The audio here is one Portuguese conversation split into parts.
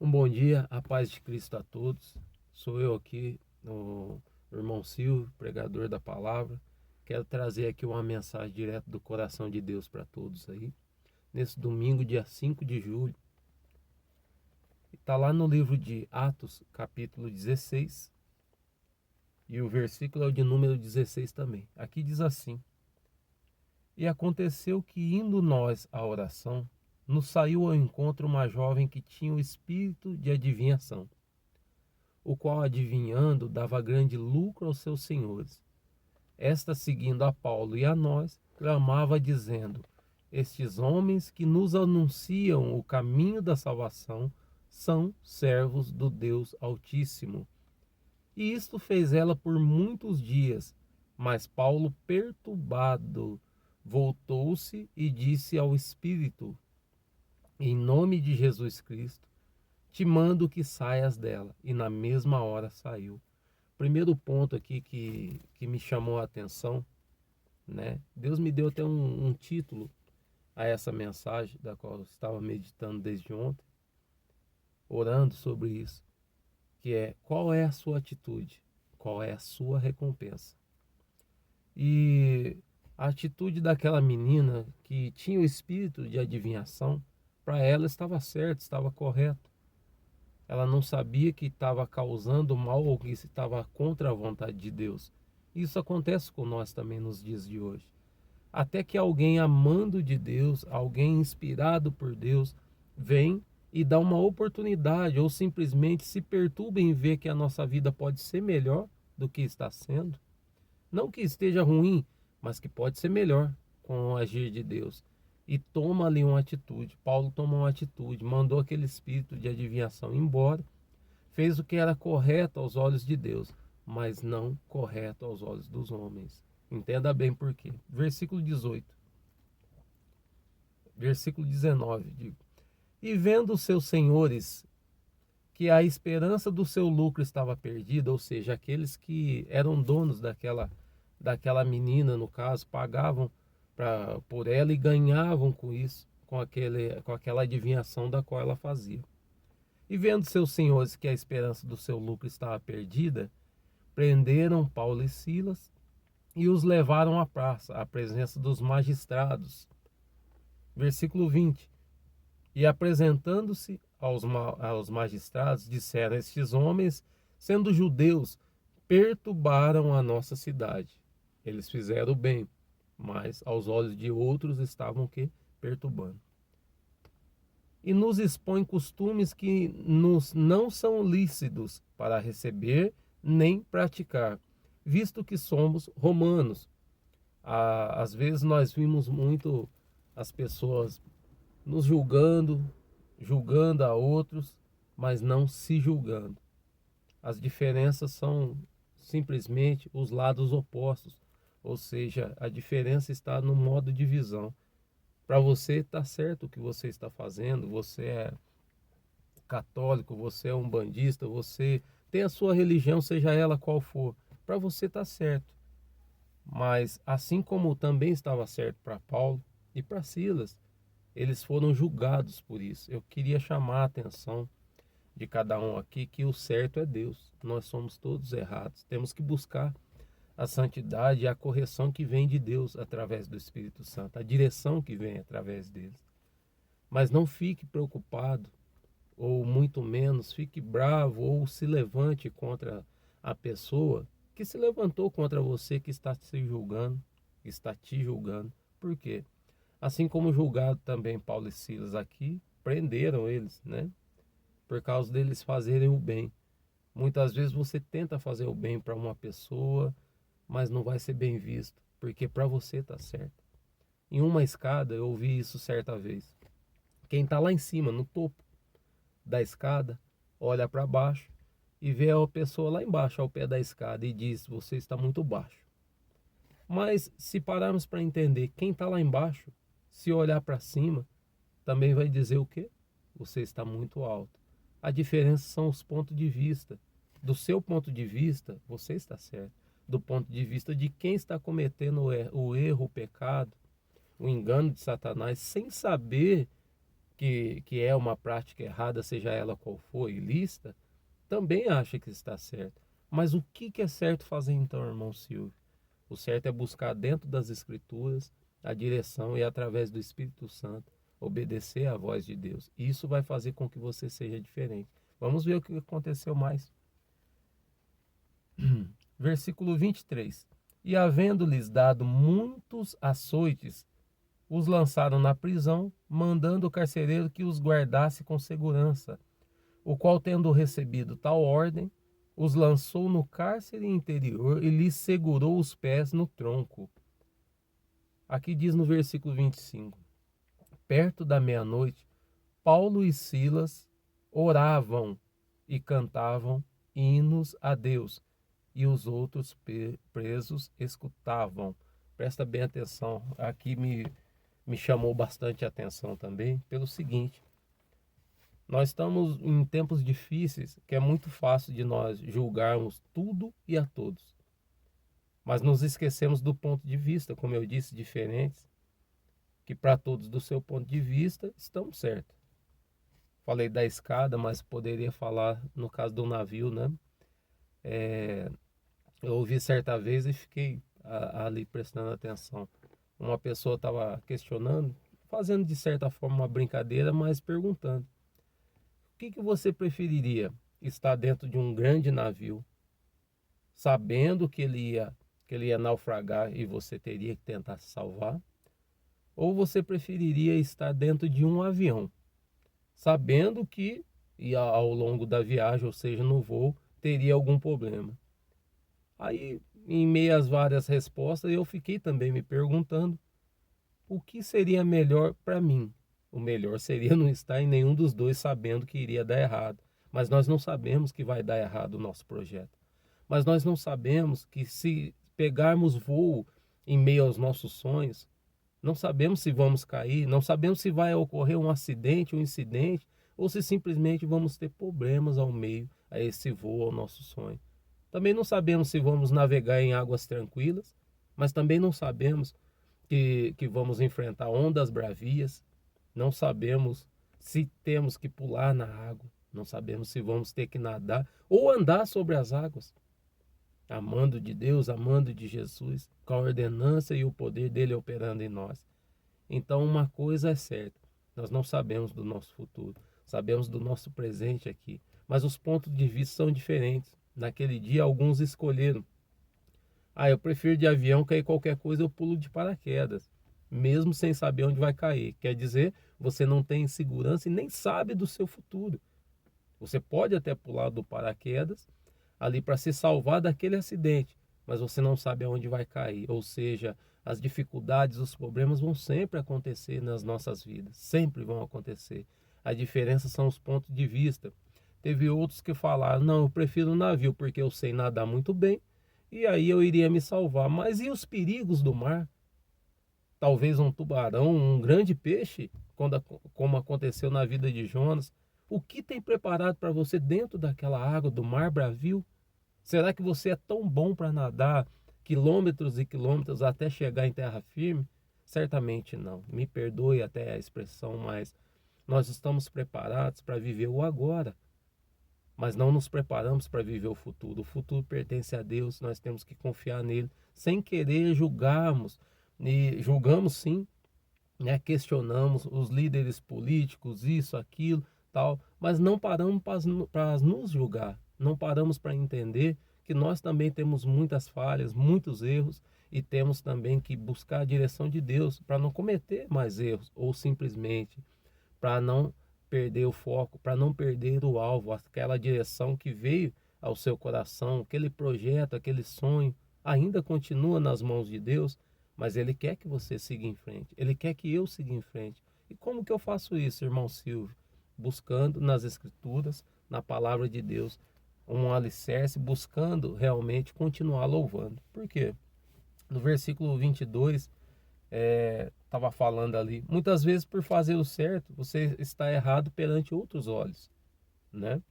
Um bom dia, a paz de Cristo a todos. Sou eu aqui, o irmão Silvio, pregador da palavra. Quero trazer aqui uma mensagem direto do coração de Deus para todos aí. Nesse domingo, dia 5 de julho. Está lá no livro de Atos, capítulo 16. E o versículo é o de número 16 também. Aqui diz assim: E aconteceu que, indo nós à oração, nos saiu ao encontro uma jovem que tinha o espírito de adivinhação, o qual, adivinhando, dava grande lucro aos seus senhores. Esta, seguindo a Paulo e a nós, clamava, dizendo: Estes homens que nos anunciam o caminho da salvação são servos do Deus Altíssimo. E isto fez ela por muitos dias. Mas Paulo, perturbado, voltou-se e disse ao Espírito: Em nome de Jesus Cristo, te mando que saias dela. E na mesma hora saiu. Primeiro ponto aqui que me chamou a atenção, né? Deus me deu até um título a essa mensagem, da qual eu estava meditando desde ontem, orando sobre isso, que é: qual é a sua atitude? Qual é a sua recompensa? E a atitude daquela menina que tinha o espírito de adivinhação, para ela estava certo, estava correto. Ela não sabia que estava causando mal ou que estava contra a vontade de Deus. Isso acontece com nós também nos dias de hoje. Até que alguém amando de Deus, alguém inspirado por Deus, vem e dá uma oportunidade ou simplesmente se perturba em ver que a nossa vida pode ser melhor do que está sendo. Não que esteja ruim, mas que pode ser melhor com o agir de Deus. E toma ali uma atitude. Paulo tomou uma atitude, mandou aquele espírito de adivinhação embora, fez o que era correto aos olhos de Deus, mas não correto aos olhos dos homens. Entenda bem por quê. Versículo 18. Versículo 19, digo. E vendo os seus senhores que a esperança do seu lucro estava perdida, ou seja, aqueles que eram donos daquela menina, no caso, pagavam por ela e ganhavam com isso, com aquela adivinhação da qual ela fazia. E vendo seus senhores que a esperança do seu lucro estava perdida, prenderam Paulo e Silas e os levaram à praça, à presença dos magistrados. Versículo 20. E apresentando-se aos magistrados, disseram: Estes homens, sendo judeus, perturbaram a nossa cidade. Eles fizeram o bem, mas aos olhos de outros estavam que perturbando. E nos expõem costumes que nos não são lícitos para receber nem praticar, visto que somos romanos. Às vezes nós vimos muito as pessoas nos julgando a outros, mas não se julgando. As diferenças são simplesmente os lados opostos, ou seja, a diferença está no modo de visão. Para você está certo o que você está fazendo, você é católico, você é umbandista, você tem a sua religião, seja ela qual for, para você está certo. Mas assim como também estava certo para Paulo e para Silas, eles foram julgados por isso. Eu queria chamar a atenção de cada um aqui que o certo é Deus. Nós somos todos errados. Temos que buscar a santidade e a correção que vem de Deus através do Espírito Santo, a direção que vem através deles. Mas não fique preocupado, ou muito menos fique bravo ou se levante contra a pessoa que se levantou contra você, que está se julgando, que está te julgando. Por quê? Assim como julgado também Paulo e Silas aqui, prenderam eles, né? Por causa deles fazerem o bem. Muitas vezes você tenta fazer o bem para uma pessoa, mas não vai ser bem visto, porque para você está certo. Em uma escada, eu ouvi isso certa vez. Quem está lá em cima, no topo da escada, olha para baixo e vê a pessoa lá embaixo, ao pé da escada, e diz: Você está muito baixo. Mas se pararmos para entender, quem está lá embaixo, se olhar para cima, também vai dizer o quê? Você está muito alto. A diferença são os pontos de vista. Do seu ponto de vista, você está certo. Do ponto de vista de quem está cometendo o erro, o pecado, o engano de Satanás, sem saber que é uma prática errada, seja ela qual for, ilícita, também acha que está certo. Mas o que é certo fazer então, irmão Silvio? O certo é buscar dentro das Escrituras a direção e, através do Espírito Santo, obedecer à voz de Deus. Isso vai fazer com que você seja diferente. Vamos ver o que aconteceu mais. Versículo 23. E havendo-lhes dado muitos açoites, os lançaram na prisão, mandando o carcereiro que os guardasse com segurança, o qual, tendo recebido tal ordem, os lançou no cárcere interior e lhes segurou os pés no tronco. Aqui diz no versículo 25: perto da meia-noite, Paulo e Silas oravam e cantavam hinos a Deus, e os outros presos escutavam. Presta bem atenção, aqui me chamou bastante atenção também, pelo seguinte: nós estamos em tempos difíceis, que é muito fácil de nós julgarmos tudo e a todos. Mas nos esquecemos do ponto de vista, como eu disse, diferentes, que para todos, do seu ponto de vista, estão certos. Falei da escada, mas poderia falar no caso do navio, né? Eu ouvi certa vez e fiquei ali prestando atenção. Uma pessoa estava questionando, fazendo de certa forma uma brincadeira, mas perguntando: o que você preferiria? Estar dentro de um grande navio, sabendo que ele ia naufragar e você teria que tentar se salvar? Ou você preferiria estar dentro de um avião, sabendo que ao longo da viagem, ou seja, no voo, teria algum problema? Aí, em meio às várias respostas, eu fiquei também me perguntando o que seria melhor para mim. O melhor seria não estar em nenhum dos dois, sabendo que iria dar errado. Mas nós não sabemos que vai dar errado o nosso projeto. Mas nós não sabemos que, se pegarmos voo em meio aos nossos sonhos, não sabemos se vamos cair, não sabemos se vai ocorrer um acidente, um incidente, ou se simplesmente vamos ter problemas ao meio a esse voo, ao nosso sonho. Também não sabemos se vamos navegar em águas tranquilas, mas também não sabemos que vamos enfrentar ondas bravias, não sabemos se temos que pular na água, não sabemos se vamos ter que nadar ou andar sobre as águas, amando de Deus, amando de Jesus, com a ordenança e o poder dele operando em nós. Então, uma coisa é certa: nós não sabemos do nosso futuro, sabemos do nosso presente aqui, mas os pontos de vista são diferentes. Naquele dia, alguns escolheram: eu prefiro de avião, cair qualquer coisa, eu pulo de paraquedas, mesmo sem saber onde vai cair. Quer dizer, você não tem segurança e nem sabe do seu futuro. Você pode até pular do paraquedas ali para se salvar daquele acidente, mas você não sabe aonde vai cair. Ou seja, as dificuldades, os problemas vão sempre acontecer nas nossas vidas, sempre vão acontecer. A diferença são os pontos de vista. Teve outros que falaram: não, eu prefiro o navio porque eu sei nadar muito bem e aí eu iria me salvar. Mas e os perigos do mar? Talvez um tubarão, um grande peixe, como aconteceu na vida de Jonas. O que tem preparado para você dentro daquela água do mar bravio? Será que você é tão bom para nadar quilômetros e quilômetros até chegar em terra firme? Certamente não. Me perdoe até a expressão, mas nós estamos preparados para viver o agora, mas não nos preparamos para viver o futuro. O futuro pertence a Deus, nós temos que confiar nele, sem querer julgarmos. E julgamos sim, né? Questionamos os líderes políticos, isso, aquilo, tal, mas não paramos para nos julgar, não paramos para entender que nós também temos muitas falhas, muitos erros, e temos também que buscar a direção de Deus para não cometer mais erros, ou simplesmente para não perder o foco, para não perder o alvo, aquela direção que veio ao seu coração, aquele projeto, aquele sonho, ainda continua nas mãos de Deus, mas Ele quer que você siga em frente, Ele quer que eu siga em frente. E como que eu faço isso, irmão Silvio? Buscando nas Escrituras, na Palavra de Deus, um alicerce, buscando realmente continuar louvando. Por quê? No versículo 22, estava falando ali: muitas vezes, por fazer o certo, você está errado perante outros olhos, né?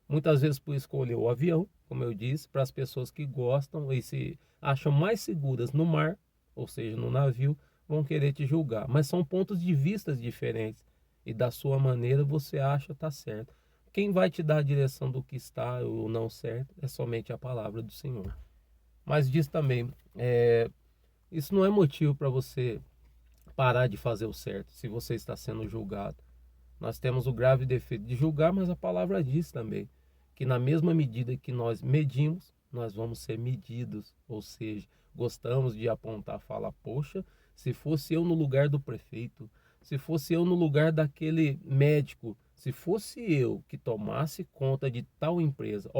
Muitas vezes por escolher o avião, como eu disse, para as pessoas que gostam e se acham mais seguras no mar, ou seja, no navio, vão querer te julgar. Mas são pontos de vista diferentes. e da sua maneira você acha tá certo. Quem vai te dar a direção do que está ou não certo é somente a palavra do Senhor. Mas diz também, isso não é motivo para você parar de fazer o certo se você está sendo julgado. Nós temos o grave defeito de julgar, mas a palavra diz também que na mesma medida que nós medimos, nós vamos ser medidos. Ou seja, gostamos de apontar, falar, poxa, se fosse eu no lugar do prefeito, se fosse eu no lugar daquele médico, se fosse eu que tomasse conta de tal empresa,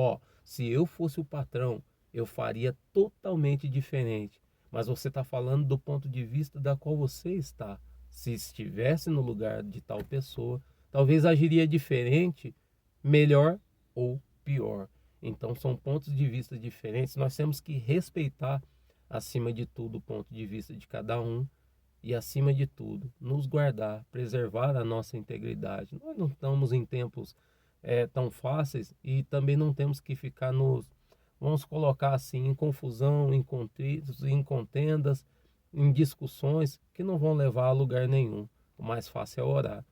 se eu fosse o patrão, eu faria totalmente diferente. Mas você está falando do ponto de vista da qual você está. Se estivesse no lugar de tal pessoa, talvez agiria diferente, melhor ou pior. Então são pontos de vista diferentes. Nós temos que respeitar, acima de tudo, o ponto de vista de cada um e, acima de tudo, nos guardar, preservar a nossa integridade. Nós não estamos em tempos tão fáceis e também não temos que ficar vamos colocar assim, em confusão, em contritos, em contendas, em discussões que não vão levar a lugar nenhum. O mais fácil é orar.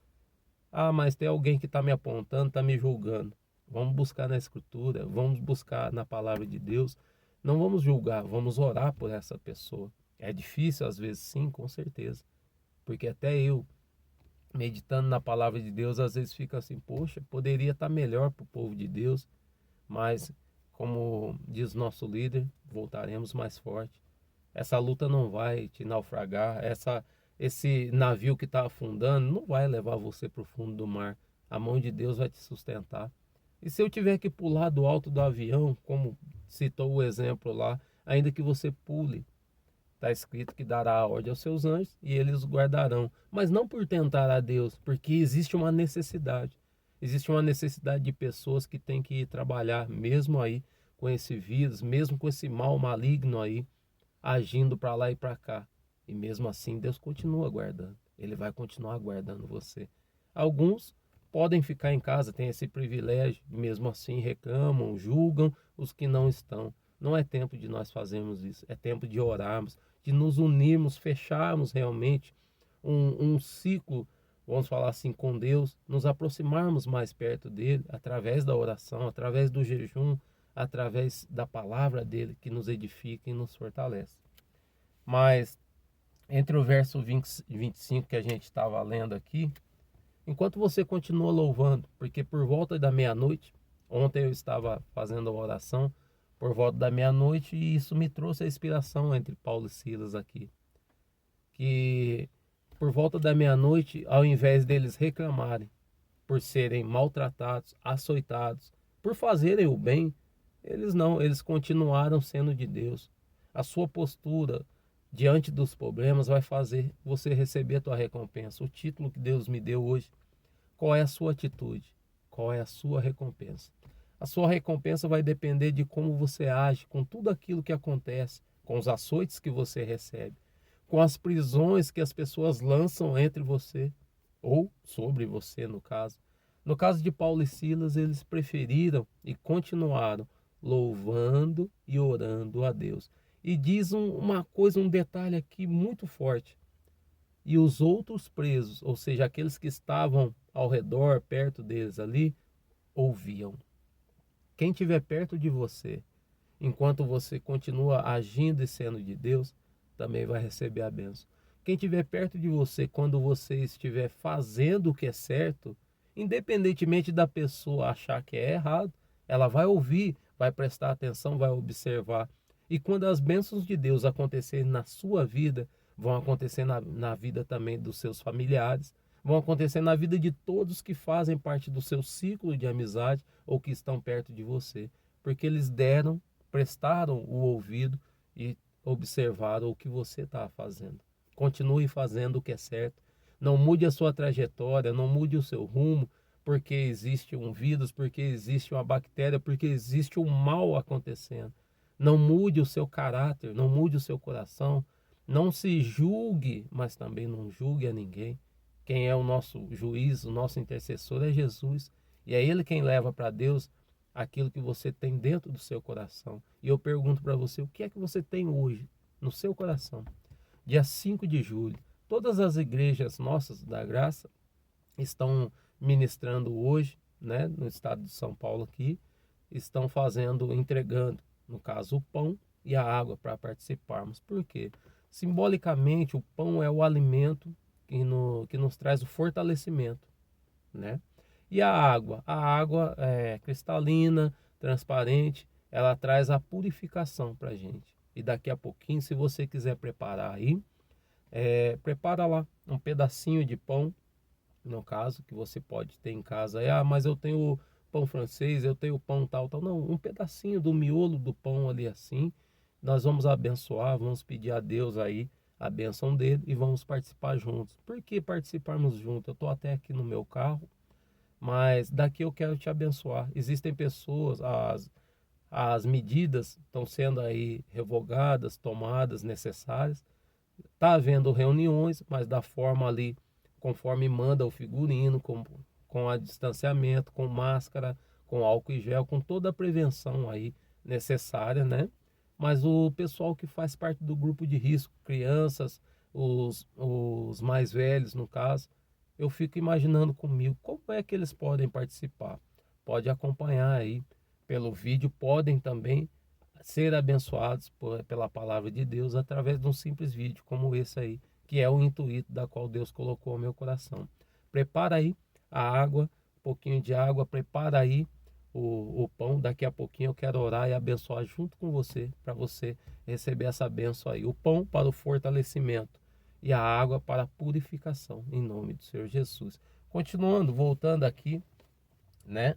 Mas tem alguém que está me apontando, está me julgando. Vamos buscar na Escritura, vamos buscar na palavra de Deus. Não vamos julgar, vamos orar por essa pessoa. É difícil às vezes, sim, com certeza. Porque até eu, meditando na palavra de Deus, às vezes fica assim, poxa, poderia estar melhor para o povo de Deus. Mas, como diz nosso líder, voltaremos mais forte. Essa luta não vai te naufragar, esse navio que está afundando não vai levar você para o fundo do mar. A mão de Deus vai te sustentar. E se eu tiver que pular do alto do avião, como citou o exemplo lá, ainda que você pule, está escrito que dará a ordem aos seus anjos e eles o guardarão. Mas não por tentar a Deus, porque existe uma necessidade. Existe uma necessidade de pessoas que têm que ir trabalhar, mesmo aí com esse vírus, mesmo com esse mal maligno aí, agindo para lá e para cá. E mesmo assim, Deus continua guardando. Ele vai continuar guardando você. Alguns podem ficar em casa, têm esse privilégio, mesmo assim reclamam, julgam os que não estão. Não é tempo de nós fazermos isso, é tempo de orarmos, de nos unirmos, fecharmos realmente um ciclo, vamos falar assim, com Deus, nos aproximarmos mais perto dele, através da oração, através do jejum, através da palavra dele que nos edifica e nos fortalece. Mas entre o verso 20 e 25 que a gente estava lendo aqui, enquanto você continua louvando, porque por volta da meia-noite, ontem eu estava fazendo a oração por volta da meia-noite e isso me trouxe a inspiração entre Paulo e Silas aqui. Que por volta da meia-noite, ao invés deles reclamarem por serem maltratados, açoitados, por fazerem o bem, eles continuaram sendo de Deus. A sua postura diante dos problemas vai fazer você receber a tua recompensa. O título que Deus me deu hoje, qual é a sua atitude? Qual é a sua recompensa? A sua recompensa vai depender de como você age com tudo aquilo que acontece, com os açoites que você recebe, com as prisões que as pessoas lançam entre você, ou sobre você, no caso. No caso de Paulo e Silas, eles preferiram e continuaram louvando e orando a Deus. E diz uma coisa, um detalhe aqui muito forte. E os outros presos, ou seja, aqueles que estavam ao redor, perto deles ali, ouviam. Quem estiver perto de você, enquanto você continua agindo e sendo de Deus, também vai receber a bênção. Quem estiver perto de você, quando você estiver fazendo o que é certo, independentemente da pessoa achar que é errado, ela vai ouvir, vai prestar atenção, vai observar. E quando as bênçãos de Deus acontecerem na sua vida, vão acontecer na vida também dos seus familiares, vão acontecer na vida de todos que fazem parte do seu ciclo de amizade ou que estão perto de você, porque eles prestaram o ouvido e observaram o que você está fazendo. Continue fazendo o que é certo. Não mude a sua trajetória, não mude o seu rumo, porque existe um vírus, porque existe uma bactéria, porque existe um mal acontecendo. Não mude o seu caráter, não mude o seu coração. Não se julgue, mas também não julgue a ninguém. Quem é o nosso juiz, o nosso intercessor é Jesus. E é Ele quem leva para Deus aquilo que você tem dentro do seu coração. E eu pergunto para você, o que é que você tem hoje no seu coração? Dia 5 de julho, todas as igrejas nossas da graça, estão ministrando hoje, né, no estado de São Paulo aqui, estão fazendo, entregando, no caso, o pão e a água para participarmos. Por quê? Simbolicamente, o pão é o alimento que nos traz o fortalecimento, né? E a água é cristalina, transparente, ela traz a purificação para a gente. E daqui a pouquinho, se você quiser preparar aí, prepara lá um pedacinho de pão, no caso, que você pode ter em casa. Mas eu tenho pão francês, eu tenho pão tal, tal. Não, um pedacinho do miolo do pão ali assim. Nós vamos abençoar, vamos pedir a Deus aí a bênção dele e vamos participar juntos. Por que participarmos juntos? Eu estou até aqui no meu carro, mas daqui eu quero te abençoar. Existem pessoas, as medidas estão sendo aí revogadas, tomadas, necessárias. Está havendo reuniões, mas da forma ali, conforme manda o figurino, com a distanciamento, com máscara, com álcool e gel, com toda a prevenção aí necessária, né? Mas o pessoal que faz parte do grupo de risco, crianças, os mais velhos no caso, eu fico imaginando comigo como é que eles podem participar. Pode acompanhar aí pelo vídeo, podem também ser abençoados pela palavra de Deus através de um simples vídeo como esse aí, que é o intuito da qual Deus colocou ao meu coração. Prepara aí a água, um pouquinho de água, prepara aí o pão. Daqui a pouquinho eu quero orar e abençoar junto com você, para você receber essa bênção aí. O pão para o fortalecimento e a água para a purificação, em nome do Senhor Jesus. Continuando, voltando aqui, né?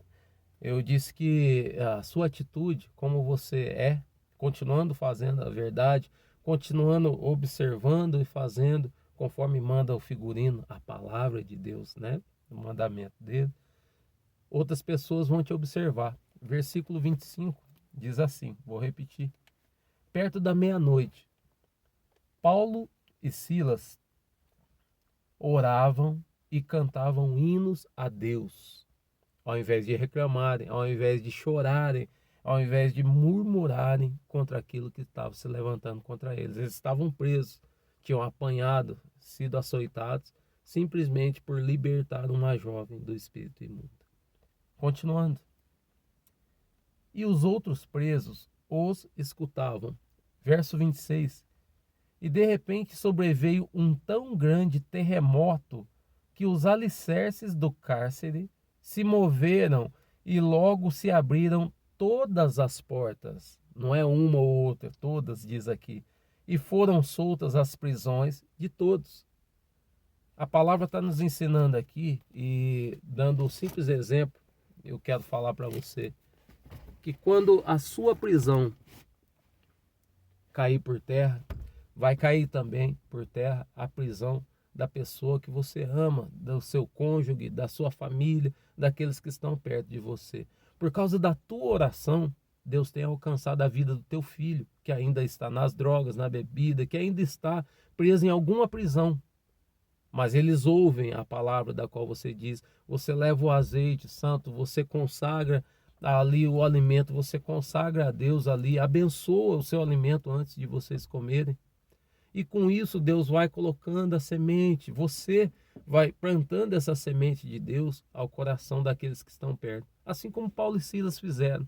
Eu disse que a sua atitude, como você continuando fazendo a verdade, continuando observando e fazendo conforme manda o figurino, a palavra de Deus, né? O mandamento dele. Outras pessoas vão te observar. Versículo 25 diz assim, vou repetir. Perto da meia-noite, Paulo e Silas oravam e cantavam hinos a Deus. Ao invés de reclamarem, ao invés de chorarem, ao invés de murmurarem contra aquilo que estava se levantando contra eles. Eles estavam presos, tinham apanhado, sido açoitados, simplesmente por libertar uma jovem do espírito imundo. Continuando. E os outros presos os escutavam. Verso 26. E de repente sobreveio um tão grande terremoto que os alicerces do cárcere se moveram e logo se abriram todas as portas. Não é uma ou outra, todas, diz aqui. E foram soltas as prisões de todos. A palavra está nos ensinando aqui e dando um simples exemplo, eu quero falar para você, que quando a sua prisão cair por terra, vai cair também por terra a prisão da pessoa que você ama, do seu cônjuge, da sua família, daqueles que estão perto de você. Por causa da tua oração, Deus tem alcançado a vida do teu filho, que ainda está nas drogas, na bebida, que ainda está preso em alguma prisão. Mas eles ouvem a palavra da qual você diz, você leva o azeite santo, você consagra ali o alimento, você consagra a Deus ali, abençoa o seu alimento antes de vocês comerem. E com isso Deus vai colocando a semente, você vai plantando essa semente de Deus ao coração daqueles que estão perto. Assim como Paulo e Silas fizeram,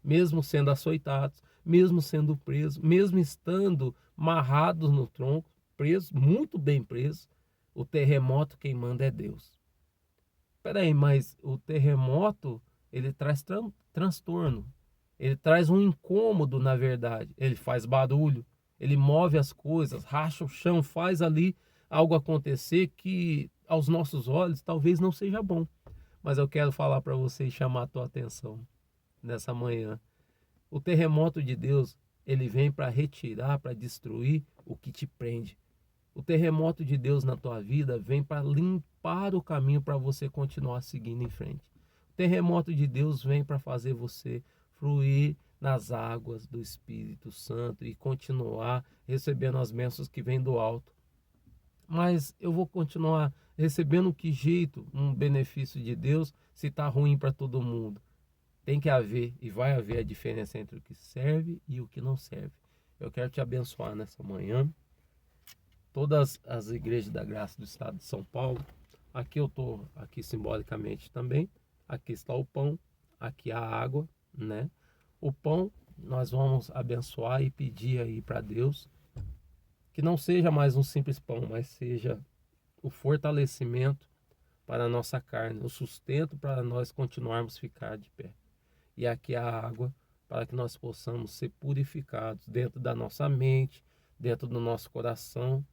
mesmo sendo açoitados, mesmo sendo presos, mesmo estando amarrados no tronco, presos, muito bem presos, o terremoto quem manda é Deus. Espera aí, mas o terremoto, ele traz transtorno, ele traz um incômodo na verdade, ele faz barulho, ele move as coisas, racha o chão, faz ali algo acontecer que aos nossos olhos talvez não seja bom. Mas eu quero falar para você e chamar a tua atenção nessa manhã. O terremoto de Deus, ele vem para retirar, para destruir o que te prende. O terremoto de Deus na tua vida vem para limpar o caminho para você continuar seguindo em frente. O terremoto de Deus vem para fazer você fluir nas águas do Espírito Santo e continuar recebendo as bênçãos que vêm do alto. Mas eu vou continuar recebendo que jeito um benefício de Deus se está ruim para todo mundo? Tem que haver e vai haver a diferença entre o que serve e o que não serve. Eu quero te abençoar nessa manhã. Todas as igrejas da graça do estado de São Paulo, Aqui eu estou, aqui simbolicamente também, aqui está o pão, aqui a água, né? O pão nós vamos abençoar e pedir aí para Deus que não seja mais um simples pão, mas seja o fortalecimento para a nossa carne, o sustento para nós continuarmos ficar de pé. E aqui a água para que nós possamos ser purificados dentro da nossa mente, dentro do nosso coração,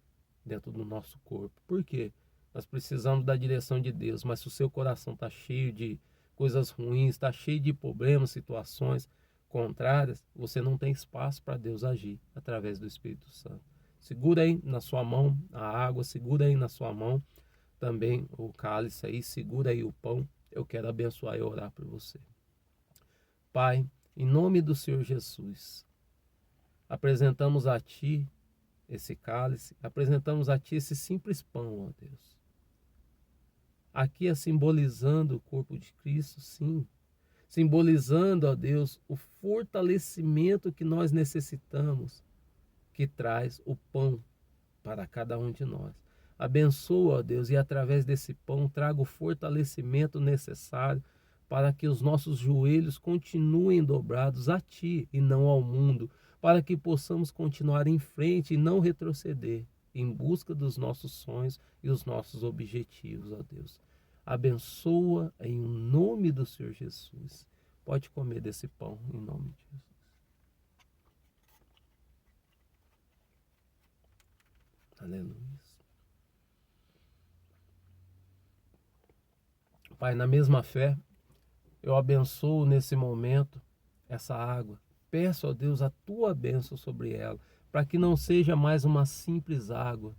dentro do nosso corpo. Por quê? Nós precisamos da direção de Deus, mas se o seu coração está cheio de coisas ruins, está cheio de problemas, situações contrárias, você não tem espaço para Deus agir através do Espírito Santo. Segura aí na sua mão a água, segura aí na sua mão também o cálice aí, segura aí o pão. Eu quero abençoar e orar por você. Pai, em nome do Senhor Jesus, apresentamos a Ti esse cálice, apresentamos a Ti esse simples pão, ó Deus. Aqui é simbolizando o corpo de Cristo, sim. Simbolizando, ó Deus, o fortalecimento que nós necessitamos, que traz o pão para cada um de nós. Abençoa, ó Deus, e através desse pão traga o fortalecimento necessário para que os nossos joelhos continuem dobrados a Ti e não ao mundo, para que possamos continuar em frente e não retroceder, em busca dos nossos sonhos e os nossos objetivos, ó Deus. Abençoa em nome do Senhor Jesus. Pode comer desse pão em nome de Jesus. Aleluia. Pai, na mesma fé, eu abençoo nesse momento essa água. Peço a Deus a tua bênção sobre ela, para que não seja mais uma simples água,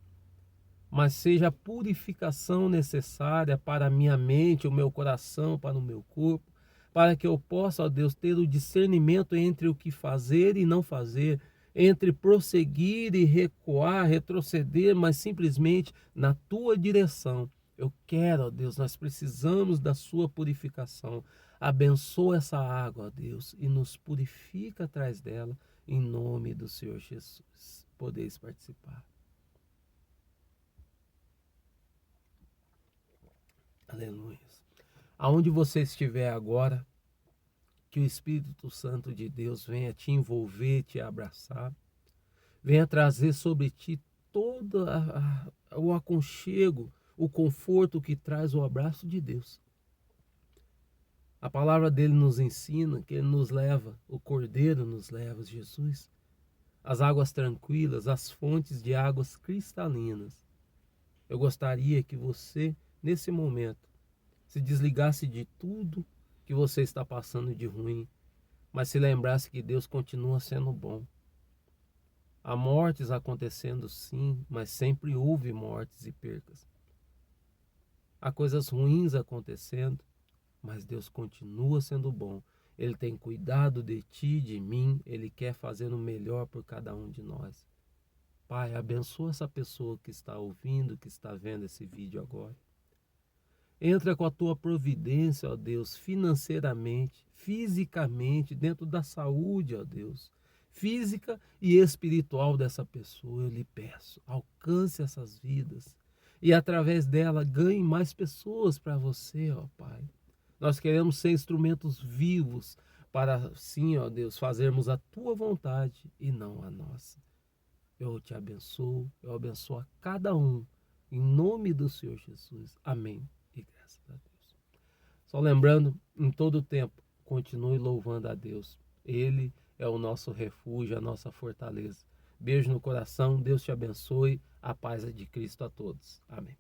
mas seja a purificação necessária para a minha mente, o meu coração, para o meu corpo, para que eu possa, ó Deus, ter o discernimento entre o que fazer e não fazer, entre prosseguir e recuar, retroceder, mas simplesmente na tua direção. Eu quero, ó Deus, nós precisamos da sua purificação. Abençoa essa água, ó Deus, e nos purifica atrás dela, em nome do Senhor Jesus. Podeis participar. Aleluia. Aonde você estiver agora, que o Espírito Santo de Deus venha te envolver, te abraçar, venha trazer sobre ti todo o aconchego, o conforto que traz o abraço de Deus. A palavra dele nos ensina que ele nos leva, o Cordeiro nos leva, Jesus, as águas tranquilas, as fontes de águas cristalinas. Eu gostaria que você, nesse momento, se desligasse de tudo que você está passando de ruim, mas se lembrasse que Deus continua sendo bom. Há mortes acontecendo sim, mas sempre houve mortes e percas. Há coisas ruins acontecendo, mas Deus continua sendo bom. Ele tem cuidado de ti, de mim, Ele quer fazer o melhor por cada um de nós. Pai, abençoa essa pessoa que está ouvindo, que está vendo esse vídeo agora. Entra com a tua providência, ó Deus, financeiramente, fisicamente, dentro da saúde, ó Deus, física e espiritual dessa pessoa. Eu lhe peço, alcance essas vidas e através dela ganhe mais pessoas para você, ó Pai. Nós queremos ser instrumentos vivos para, sim, ó Deus, fazermos a tua vontade e não a nossa. Eu te abençoo, eu abençoo a cada um, em nome do Senhor Jesus. Amém. E graças a Deus. Só lembrando, em todo tempo, continue louvando a Deus. Ele é o nosso refúgio, a nossa fortaleza. Beijo no coração, Deus te abençoe. A paz é de Cristo a todos. Amém.